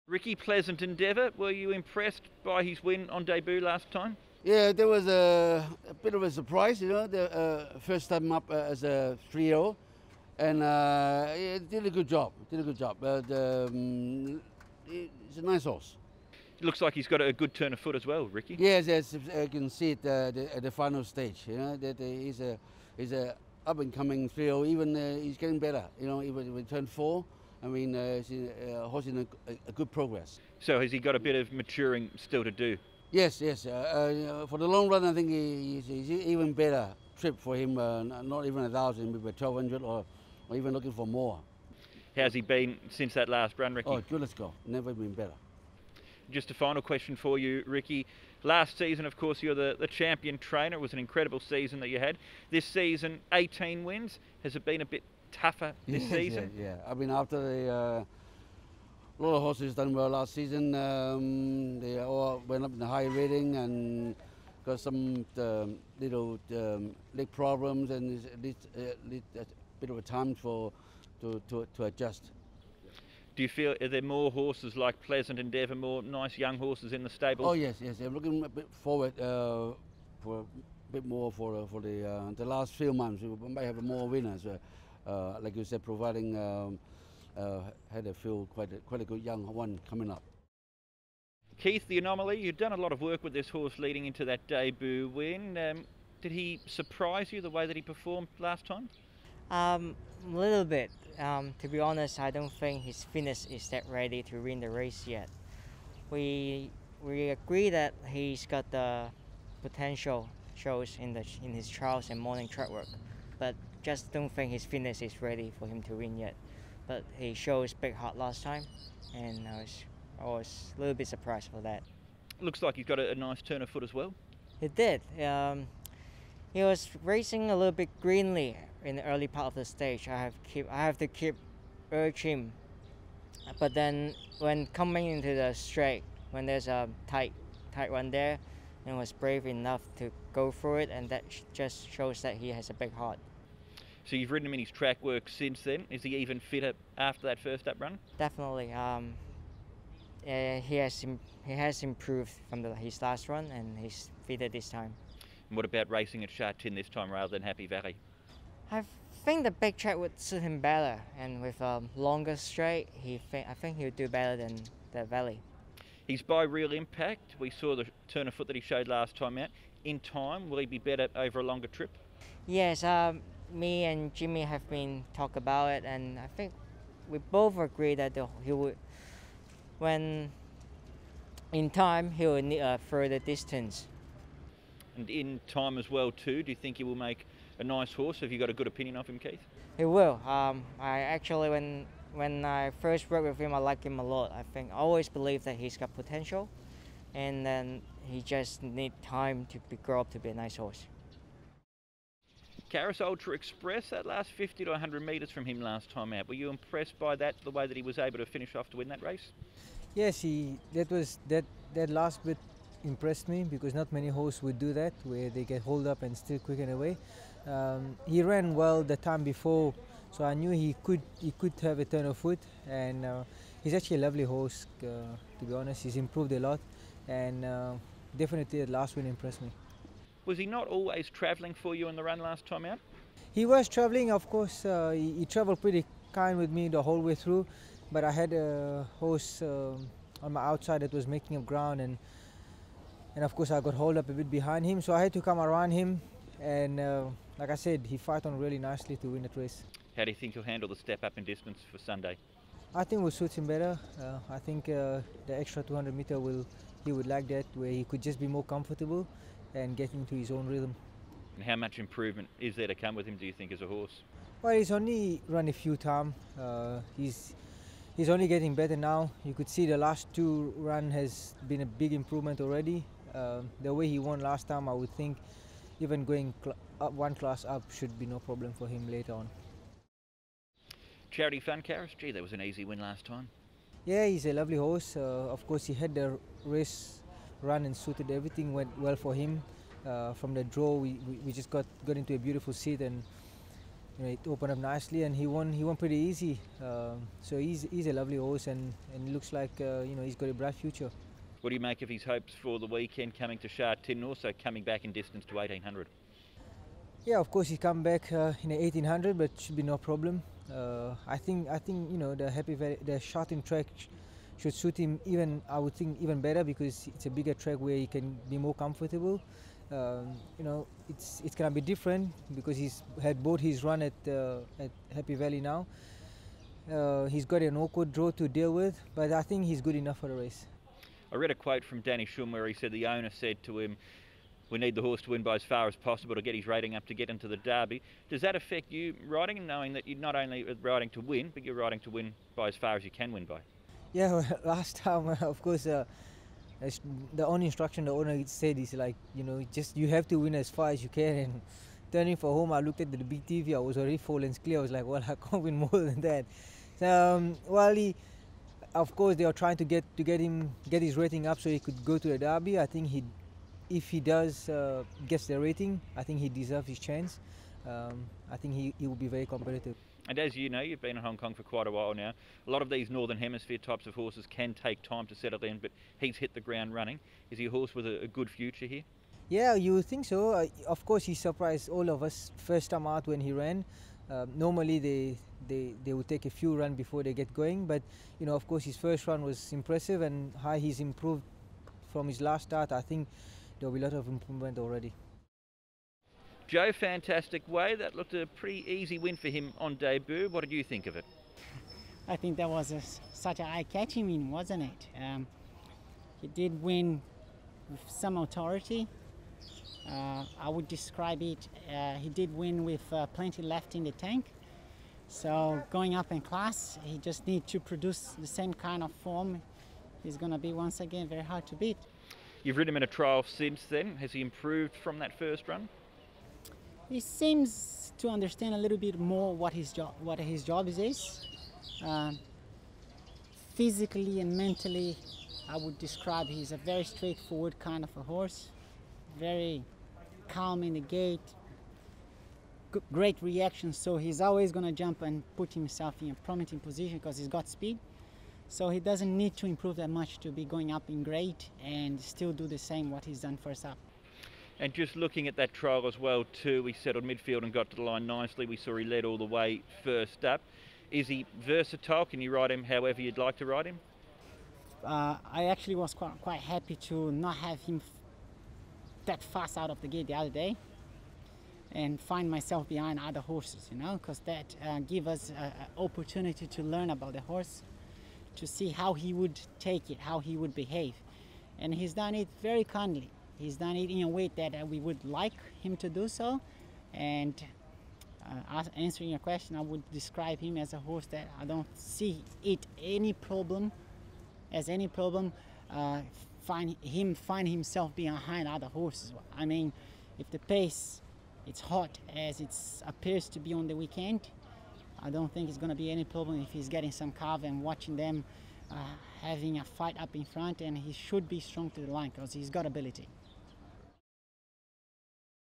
Ricky, pleasant endeavour. Were you impressed by his win on debut last time? Yeah, there was a bit of a surprise, the first time up as a 3-0, and he did a good job. It's a nice horse. It looks like he's got a good turn of foot as well, Ricky. Yes, I can see it at the final stage. That he's a up and coming 3-0. Even he's getting better. Even with turn 4. I mean, he's a horse in a good progress. So has he got a bit of maturing still to do? Yes. For the long run, I think he's even better trip for him. Not even 1,000, maybe 1,200, or even looking for more. How's he been since that last run, Ricky? Oh, good, let's go. Never been better. Just a final question for you, Ricky. Last season, of course, you're the champion trainer. It was an incredible season that you had. This season, 18 wins. Has it been a bit tougher this season? Yeah. I mean, after a lot of horses done well last season. They all went up in the high rating and got some little leg problems, and it's a bit of a time to adjust. Do you feel, are there more horses like Pleasant Endeavour, more nice young horses in the stable? Oh yes. I'm looking a bit forward for a bit more for the last few months. We might have more winners. Like you said, providing had a few quite a good young one coming up. Keith, the Anomaly, you've done a lot of work with this horse leading into that debut win. Did he surprise you the way that he performed last time? A little bit. To be honest, I don't think his fitness is that ready to win the race yet. We agree that he's got the potential shows in his trials and morning track work, but just don't think his fitness is ready for him to win yet. But he shows big heart last time, and I was a little bit surprised for that. Looks like he's got a nice turn of foot as well. He did. He was racing a little bit greenly in the early part of the stage. I have to keep urge him. But then when coming into the straight, when there's a tight one there, he was brave enough to go through it, and that just shows that he has a big heart. So you've ridden him in his track work since then. Is he even fitter after that first up run? Definitely. He has improved from his last run, and he's fitter this time. And what about racing at Sha Tin this time rather than Happy Valley? I think the big track would suit him better, and with a longer straight, I think he'll do better than the Valley. He's by Real Impact. We saw the turn of foot that he showed last time out. In time, will he be better over a longer trip? Yes, me and Jimmy have been talk about it, and I think we both agree that he would, when in time, he will need a further distance. And in time as well too, do you think he will make a nice horse? Have you got a good opinion of him, Keith? He will. I actually, when I first worked with him, I liked him a lot. I always believed that he's got potential, and then he just need time to grow up to be a nice horse. Karis Ultra Express, that last 50 to 100 metres from him last time out. Were you impressed by that, the way that he was able to finish off to win that race? Yes, that last bit impressed me, because not many horses would do that, where they get hold up and still quicken away. He ran well the time before, so I knew he could have a turn of foot, and he's actually a lovely horse. To be honest, he's improved a lot, and definitely the last win impressed me. Was he not always travelling for you on the run last time out? He was travelling, of course. He travelled pretty kind with me the whole way through, but I had a horse on my outside that was making up ground, and of course I got hold up a bit behind him, so I had to come around him, and like I said, he fought on really nicely to win that race. How do you think he'll handle the step up in distance for Sunday? I think it will suit him better. I think the extra 200 meter he would like that, where he could just be more comfortable and get into his own rhythm. And how much improvement is there to come with him, do you think, as a horse? Well, he's only run a few times. He's only getting better now. You could see the last 2 run has been a big improvement already. The way he won last time, I would think even going up 1 class up should be no problem for him later on. Charity fun, Karis? Gee, that was an easy win last time. Yeah, he's a lovely horse. Of course, he had the race run and suited. Everything went well for him. From the draw, we just got into a beautiful seat, and it opened up nicely, and he won pretty easy. So he's a lovely horse, and it looks like he's got a bright future. What do you make of his hopes for the weekend coming to Sha Tin, and also coming back in distance to 1800? Yeah, of course he come back in the 1800, but should be no problem. I think the Sha-Tin track should suit him I would think even better, because it's a bigger track where he can be more comfortable. It's gonna be different because he's had both his run at Happy Valley now. He's got an awkward draw to deal with, but I think he's good enough for the race. I read a quote from Danny Shum where he said the owner said to him, "We need the horse to win by as far as possible to get his rating up to get into the Derby." Does that affect you riding, knowing that you're not only riding to win, but you're riding to win by as far as you can win by? Yeah, well, last time, of course, the only instruction the owner said is like, just you have to win as far as you can. And turning for home, I looked at the big TV, I was already 4 lengths clear. I was like, well, I can't win more than that. Of course, they are trying to get his rating up so he could go to the Derby. I think if he does gets the rating, I think he deserves his chance. I think he will be very competitive. And as you know, you've been in Hong Kong for quite a while now. A lot of these Northern Hemisphere types of horses can take time to settle in, but he's hit the ground running. Is he a horse with a good future here? Yeah, you would think so. Of course, he surprised all of us first time out when he ran. Normally, they would take a few runs before they get going, but of course, his first run was impressive, and how he's improved from his last start. I think there will be a lot of improvement already. Joe, fantastic way. That looked a pretty easy win for him on debut. What did you think of it? I think that was such an eye-catching win, wasn't it? He did win with some authority. I would describe it, he did win with plenty left in the tank. So going up in class, he just needs to produce the same kind of form. He's going to be once again very hard to beat. You've ridden him in a trial since then. Has he improved from that first run? He seems to understand a little bit more what his job is. Physically and mentally, I would describe he's a very straightforward kind of a horse. Very calm in the gate, great reaction, so he's always going to jump and put himself in a prominent position because he's got speed. So he doesn't need to improve that much to be going up in grade and still do the same what he's done first up. And just looking at that trial as well too, he settled midfield and got to the line nicely. We saw he led all the way first up. Is he versatile? Can you ride him however you'd like to ride him? I actually was quite happy to not have him that fast out of the gate the other day and find myself behind other horses, because that gives us an opportunity to learn about the horse, to see how he would take it, how he would behave. And he's done it very kindly. He's done it in a way that we would like him to do so. And answering your question, I would describe him as a horse that I don't see it any problem, find himself behind other horses. I mean, if the pace it's hot as it appears to be on the weekend, I don't think it's going to be any problem if he's getting some cover and watching them having a fight up in front, and he should be strong to the line because he's got ability.